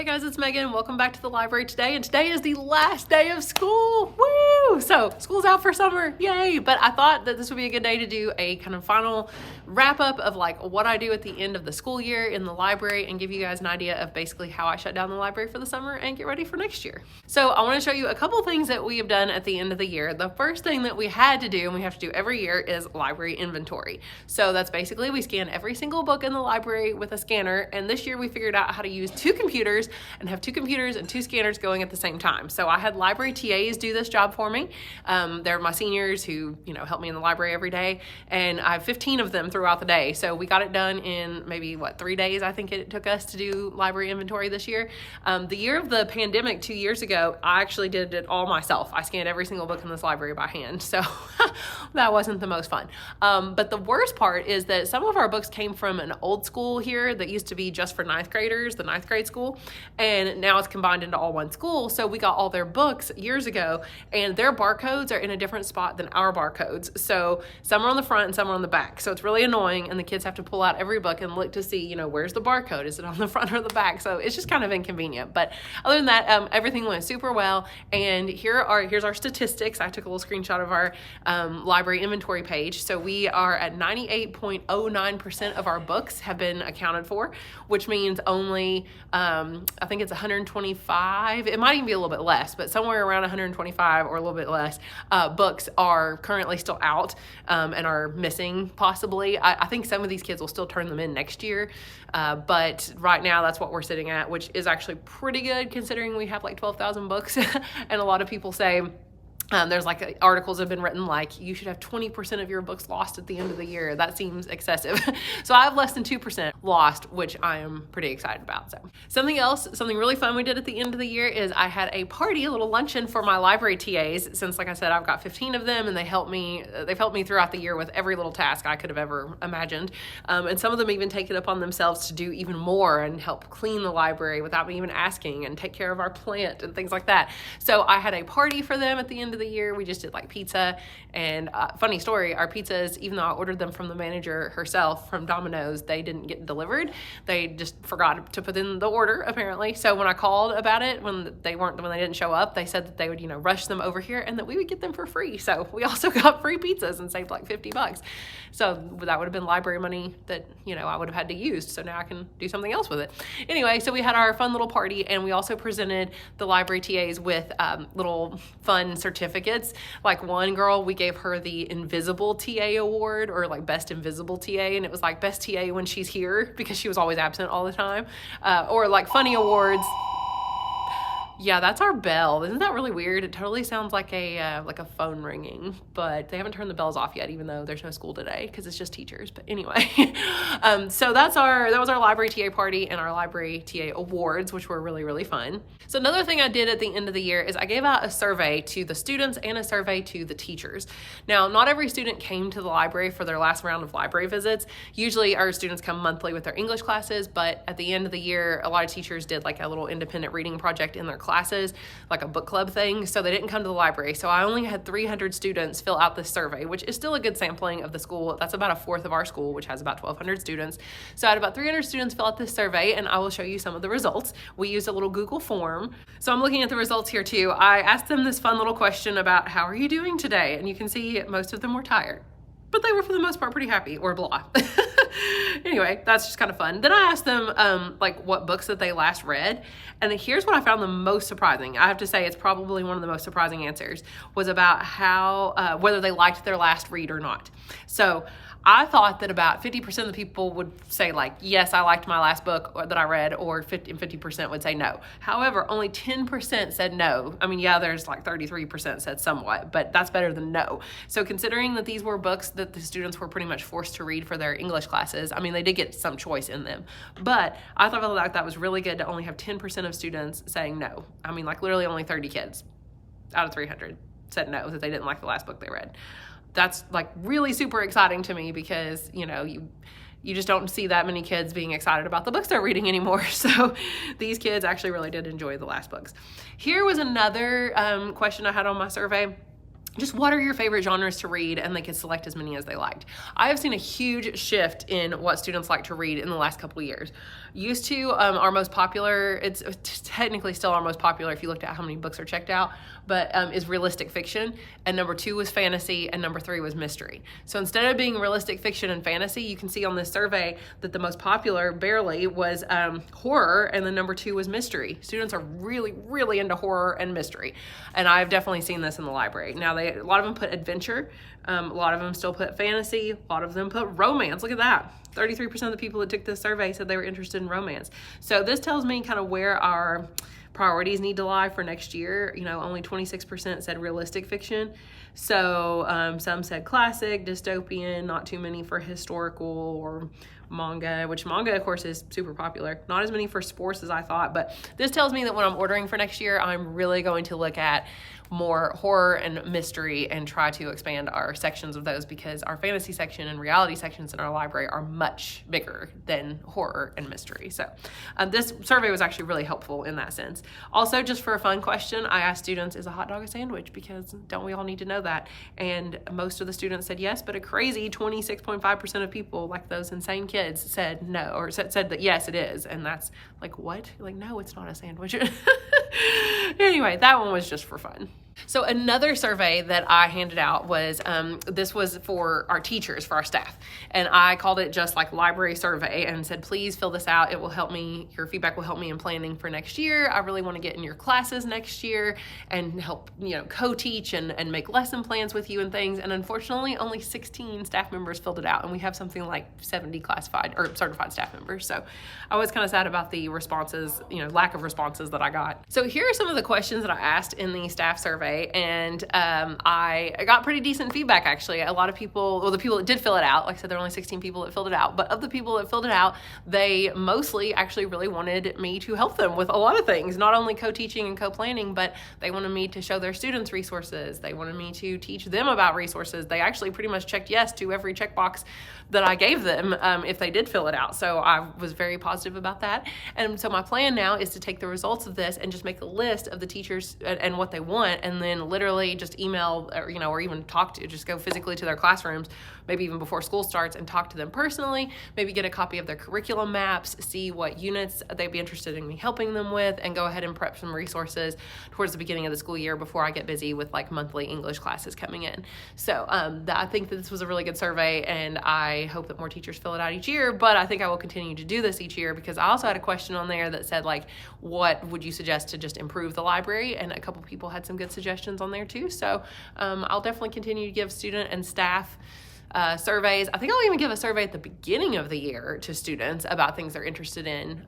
Hey guys, it's Megan. Welcome back to the library today, and today is the last day of school. Woo! So school's out for summer, yay! But I thought that this would be a good day to do a kind of final wrap up of like what I do at the end of the school year in the library and give you guys an idea of basically how I shut down the library for the summer and get ready for next year. So I want to show you a couple things that we have done at the end of the year. The first thing that we had to do, and we have to do every year, is library inventory. So that's basically we scan every single book in the library with a scanner, and this year we figured out how to use two computers and have two computers and two scanners going at the same time. So I had library TAs do this job for me. They're my seniors who, help me in the library every day, and I have 15 of them throughout the day. So we got it done in maybe 3 days, I think it took us to do library inventory this year. The year of the pandemic 2 years ago, I actually did it all myself. I scanned every single book in this library by hand. So that wasn't the most fun. But the worst part is that some of our books came from an old school here that used to be just for ninth graders, the ninth grade school. And now it's combined into all one school. So we got all their books years ago, and their barcodes are in a different spot than our barcodes. So some are on the front and some are on the back. So it's really annoying, and the kids have to pull out every book and look to see, where's the barcode? Is it on the front or the back? So it's just kind of inconvenient. But other than that, everything went super well. And here's our statistics. I took a little screenshot of our library inventory page. So we are at 98.09% of our books have been accounted for, which means only, I think it's 125, it might even be a little bit less, but somewhere around 125 or a little bit less books are currently still out and are missing possibly. I think some of these kids will still turn them in next year, but right now that's what we're sitting at, which is actually pretty good considering we have like 12,000 books. And a lot of people say, there's articles have been written like you should have 20% of your books lost at the end of the year. That seems excessive. So I have less than 2% lost, which I am pretty excited about. So something really fun we did at the end of the year is I had a party, a little luncheon for my library TAs, since like I said, I've got 15 of them, and they've helped me throughout the year with every little task I could have ever imagined. And some of them even take it upon themselves to do even more and help clean the library without me even asking, and take care of our plant and things like that. So I had a party for them at the end of the year. We just did pizza, and funny story, our pizzas, even though I ordered them from the manager herself from Domino's, they didn't get delivered. They just forgot to put in the order apparently. So when I called about it, when they didn't show up, they said that they would rush them over here and that we would get them for free. So we also got free pizzas and saved $50. So that would have been library money that I would have had to use. So now I can do something else with it. Anyway, so we had our fun little party, and we also presented the library TAs with little fun certificates. Like one girl, we gave her the Invisible TA award, or Best Invisible TA, and it was Best TA when she's here because she was always absent all the time, or funny awards. Yeah, that's our bell. Isn't that really weird? It totally sounds like a phone ringing, but they haven't turned the bells off yet, even though there's no school today because it's just teachers. But anyway, so that was our library TA party and our library TA awards, which were really, really fun. So another thing I did at the end of the year is I gave out a survey to the students and a survey to the teachers. Now, not every student came to the library for their last round of library visits. Usually our students come monthly with their English classes, but at the end of the year, a lot of teachers did a little independent reading project in their classes, like a book club thing, so they didn't come to the library. So I only had 300 students fill out this survey, which is still a good sampling of the school. That's about a fourth of our school, which has about 1,200 students. So I had about 300 students fill out this survey, and I will show you some of the results. We used a little Google form. So I'm looking at the results here too. I asked them this fun little question about how are you doing today? And you can see most of them were tired, but they were for the most part pretty happy, or blah. Anyway, that's just kind of fun. Then I asked them what books that they last read, and here's what I found the most surprising. I have to say it's probably one of the most surprising answers, was about how whether they liked their last read or not. So I thought that about 50% of the people would say yes, I liked my last book that I read, or 50% would say no. However, only 10% said no. I mean, yeah, there's 33% said somewhat, but that's better than no. So considering that these were books that the students were pretty much forced to read for their English classes, I mean, they did get some choice in them, but I thought that was really good to only have 10% of students saying no. I mean, literally only 30 kids out of 300 said no, that they didn't like the last book they read. That's really super exciting to me because, you just don't see that many kids being excited about the books they're reading anymore. So these kids actually really did enjoy the last books. Here was another question I had on my survey. Just what are your favorite genres to read, and they could select as many as they liked. I have seen a huge shift in what students like to read in the last couple of years. used to, our most popular, it's technically still our most popular if you looked at how many books are checked out, but is realistic fiction. And number 2 was fantasy, and number 3 was mystery. So instead of being realistic fiction and fantasy, you can see on this survey that the most popular, barely, was horror, and then number 2 was mystery. Students are really, really into horror and mystery. And I've definitely seen this in the library. Now, a lot of them put adventure. A lot of them still put fantasy. A lot of them put romance. Look at that. 33% of the people that took this survey said they were interested in romance. So this tells me kind of where our priorities need to lie for next year. You know, only 26% said realistic fiction. So some said classic, dystopian, not too many for historical or manga, which manga, of course, is super popular. Not as many for sports as I thought, but this tells me that when I'm ordering for next year, I'm really going to look at more horror and mystery and try to expand our sections of those, because our fantasy section and reality sections in our library are much bigger than horror and mystery. So this survey was actually really helpful in that sense. Also, just for a fun question, I asked students, is a hot dog a sandwich? Because don't we all need to know that? And most of the students said yes, but a crazy 26.5% of people, like those insane kids, said no, or said that yes, it is. And that's like, what? Like, no, it's not a sandwich. Anyway, that one was just for fun. So another survey that I handed out was, this was for our teachers, for our staff. And I called it just like library survey and said, please fill this out. It will help me, your feedback will help me in planning for next year. I really want to get in your classes next year and help, you know, co-teach and make lesson plans with you and things. And unfortunately, only 16 staff members filled it out. And we have something like 70 classified or certified staff members. So I was kind of sad about the responses, you know, lack of responses that I got. So here are some of the questions that I asked in the staff survey. And I got pretty decent feedback, actually. A lot of people, well, the people that did fill it out, like I said, there were only 16 people that filled it out, but of the people that filled it out, they mostly actually really wanted me to help them with a lot of things, not only co-teaching and co-planning, but they wanted me to show their students resources. They wanted me to teach them about resources. They actually pretty much checked yes to every checkbox that I gave them if they did fill it out. So I was very positive about that. And so my plan now is to take the results of this and just make a list of the teachers and what they want, and then literally just email, or, you know, or even just go physically to their classrooms, maybe even before school starts, and talk to them personally, maybe get a copy of their curriculum maps, see what units they'd be interested in me helping them with, and go ahead and prep some resources towards the beginning of the school year before I get busy with like monthly English classes coming in. So I think that this was a really good survey, and I hope that more teachers fill it out each year, but I think I will continue to do this each year, because I also had a question on there that said, like, what would you suggest to just improve the library? And a couple people had some good suggestions on there too. So I'll definitely continue to give student and staff surveys. I think I'll even give a survey at the beginning of the year to students about things they're interested in,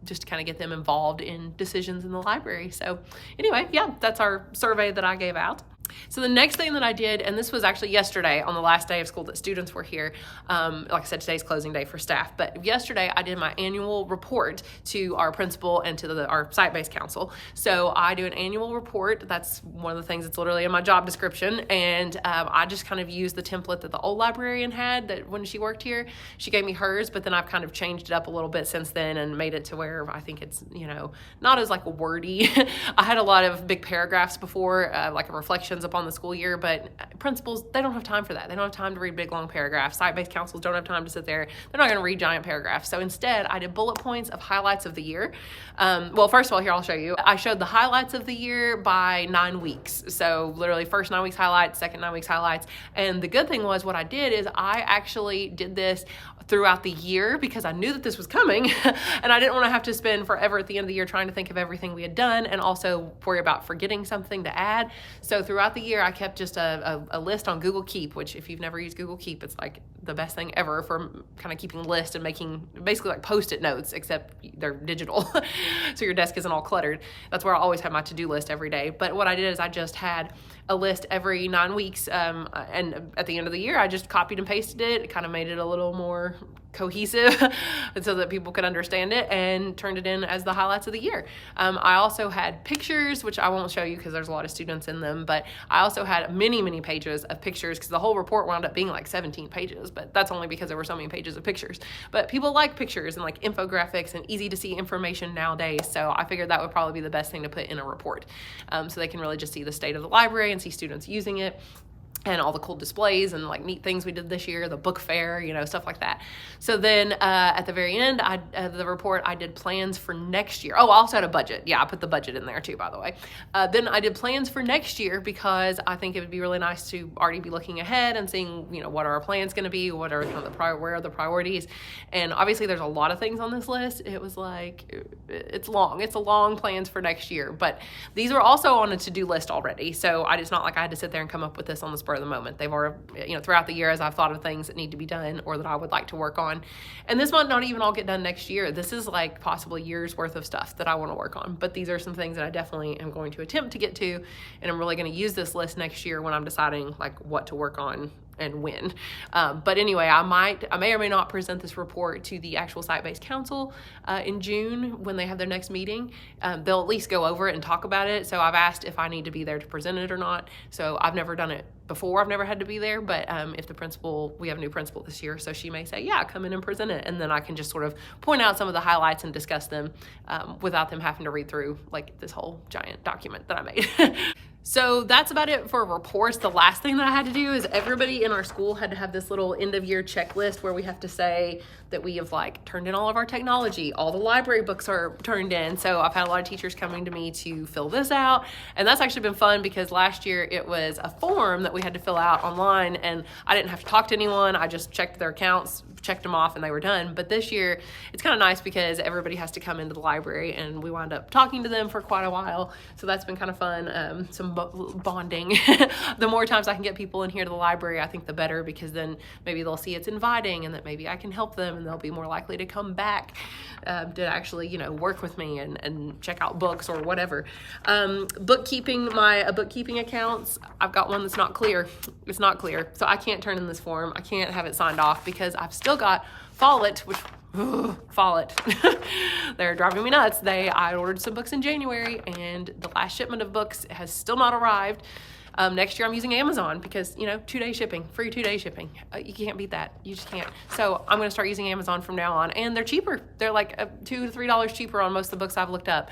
just to kind of get them involved in decisions in the library. So anyway, yeah, that's our survey that I gave out. So the next thing that I did, and this was actually yesterday on the last day of school that students were here, like I said, today's closing day for staff, but yesterday I did my annual report to our principal and to our site-based council. So I do an annual report. That's one of the things that's literally in my job description, and I just kind of used the template that the old librarian had that when she worked here. She gave me hers, but then I've kind of changed it up a little bit since then and made it to where I think it's, you know, not as like wordy. I had a lot of big paragraphs before, like a reflection upon the school year, but principals, they don't have time for that. They don't have time to read big long paragraphs. Site-based councils don't have time to sit there. They're not going to read giant paragraphs. So instead, I did bullet points of highlights of the year. Well, first of all, here, I'll show you. I showed the highlights of the year by 9 weeks. So literally first 9 weeks highlights, second 9 weeks highlights. And the good thing was what I did is I actually did this throughout the year because I knew that this was coming and I didn't want to have to spend forever at the end of the year trying to think of everything we had done and also worry about forgetting something to add. So throughout the year, I kept just a list on Google Keep, which if you've never used Google Keep, it's like the best thing ever for kind of keeping lists and making basically like Post-it notes, except they're digital. So your desk isn't all cluttered. That's where I always have my to-do list every day. But what I did is I just had a list every 9 weeks. And at the end of the year, I just copied and pasted it. It kind of made it a little more cohesive and so that people could understand it, and turned it in as the highlights of the year. I also had pictures, which I won't show you because there's a lot of students in them, but I also had many pages of pictures because the whole report wound up being like 17 pages, but that's only because there were so many pages of pictures. But people like pictures and like infographics and easy to see information nowadays, so I figured that would probably be the best thing to put in a report, so they can really just see the state of the library and see students using it. and all the cool displays and like neat things we did this year, the book fair, you know, stuff like that. So then at the very end of the report, I did plans for next year. Oh, I also had a budget. Yeah, I put the budget in there too, by the way. Then I did plans for next year because I think it would be really nice to already be looking ahead and seeing, you know, what are our plans going to be, what are kind of where are the priorities. And obviously there's a lot of things on this list. It was like, it's a long plans for next year, but these are also on a to-do list already. So it's not like I had to sit there and come up with this on the spur of the moment. They've already, you know, throughout the year as I've thought of things that need to be done or that I would like to work on. And this might not even all get done next year. This is like possibly years worth of stuff that I want to work on. But these are some things that I definitely am going to attempt to get to. And I'm really going to use this list next year when I'm deciding like what to work on and when. But anyway, I may or may not present this report to the actual site-based council in June when they have their next meeting. They'll at least go over it and talk about it. So I've asked if I need to be there to present it or not. So I've never done it before. I've never had to be there, but if the principal, we have a new principal this year, so she may say, yeah, come in and present it. And then I can just sort of point out some of the highlights and discuss them without them having to read through like this whole giant document that I made. So that's about it for reports. The last thing that I had to do is everybody in our school had to have this little end of year checklist where we have to say that we have like turned in all of our technology, all the library books are turned in. So I've had a lot of teachers coming to me to fill this out. And that's actually been fun because last year it was a form that we had to fill out online and I didn't have to talk to anyone. I just checked their accounts, checked them off and they were done. But this year it's kind of nice because everybody has to come into the library and we wound up talking to them for quite a while. So that's been kind of fun. Some bonding. The more times I can get people in here to the library, I think the better, because then maybe they'll see it's inviting and that maybe I can help them and they'll be more likely to come back to actually, you know, work with me and check out books or whatever. Bookkeeping, my bookkeeping accounts, I've got one that's not clear. It's not clear. So I can't turn in this form. I can't have it signed off because I've still got Follett, which Follett. They're driving me nuts. I ordered some books in January and the last shipment of books has still not arrived. Next year I'm using Amazon because, you know, 2-day shipping, free 2-day shipping. You can't beat that. You just can't. So I'm going to start using Amazon from now on, and they're cheaper. They're like $2 to $3 cheaper on most of the books I've looked up.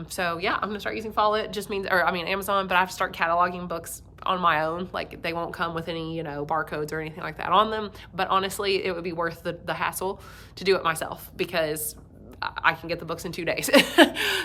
So yeah, I'm going to start using Follett. Just means, Amazon, but I have to start cataloging books on my own. Like they won't come with any, you know, barcodes or anything like that on them. But honestly, it would be worth the hassle to do it myself because I can get the books in 2 days.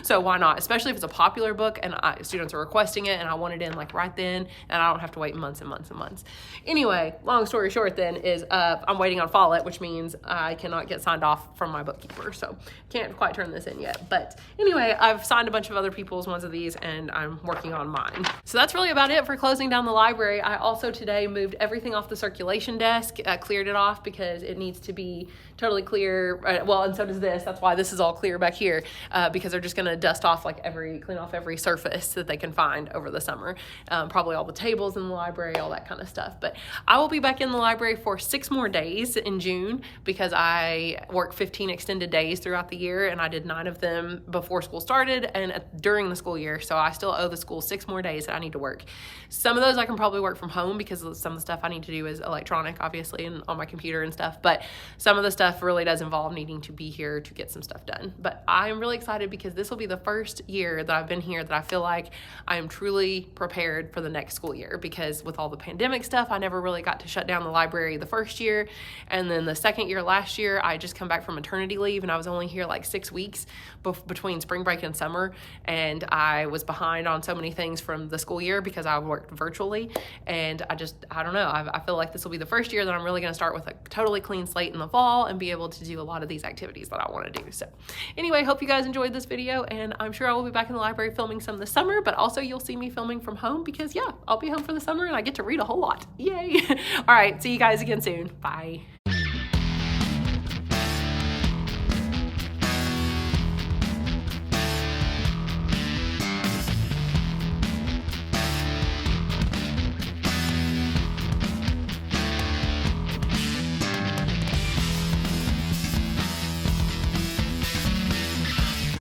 So why not? Especially if it's a popular book and students are requesting it and I want it in like right then and I don't have to wait months and months and months. Anyway, long story short then is I'm waiting on Follett, which means I cannot get signed off from my bookkeeper. So can't quite turn this in yet. But anyway, I've signed a bunch of other people's ones of these and I'm working on mine. So that's really about it for closing down the library. I also today moved everything off the circulation desk, cleared it off because it needs to be totally clear. Well, and so does this. That's why this is all clear back here because they're just going to dust off clean off every surface that they can find over the summer. Probably all the tables in the library, all that kind of stuff. But I will be back in the library for 6 more days in June because I work 15 extended days throughout the year and I did 9 of them before school started and during the school year. So I still owe the school 6 more days that I need to work. Some of those I can probably work from home because some of the stuff I need to do is electronic, obviously, and on my computer and stuff. But some of the stuff really does involve needing to be here to get some stuff done. But I'm really excited because this will be the first year that I've been here that I feel like I am truly prepared for the next school year, because with all the pandemic stuff, I never really got to shut down the library the first year. And then the second year last year, I just come back from maternity leave and I was only here like 6 weeks between spring break and summer. And I was behind on so many things from the school year because I worked virtually. And I don't know, I feel like this will be the first year that I'm really going to start with a totally clean slate in the fall and be able to do a lot of these activities that I want to do. So anyway, hope you guys enjoyed this video, and I'm sure I will be back in the library filming some this summer, but also you'll see me filming from home because yeah, I'll be home for the summer and I get to read a whole lot. Yay. All right, see you guys again soon. Bye.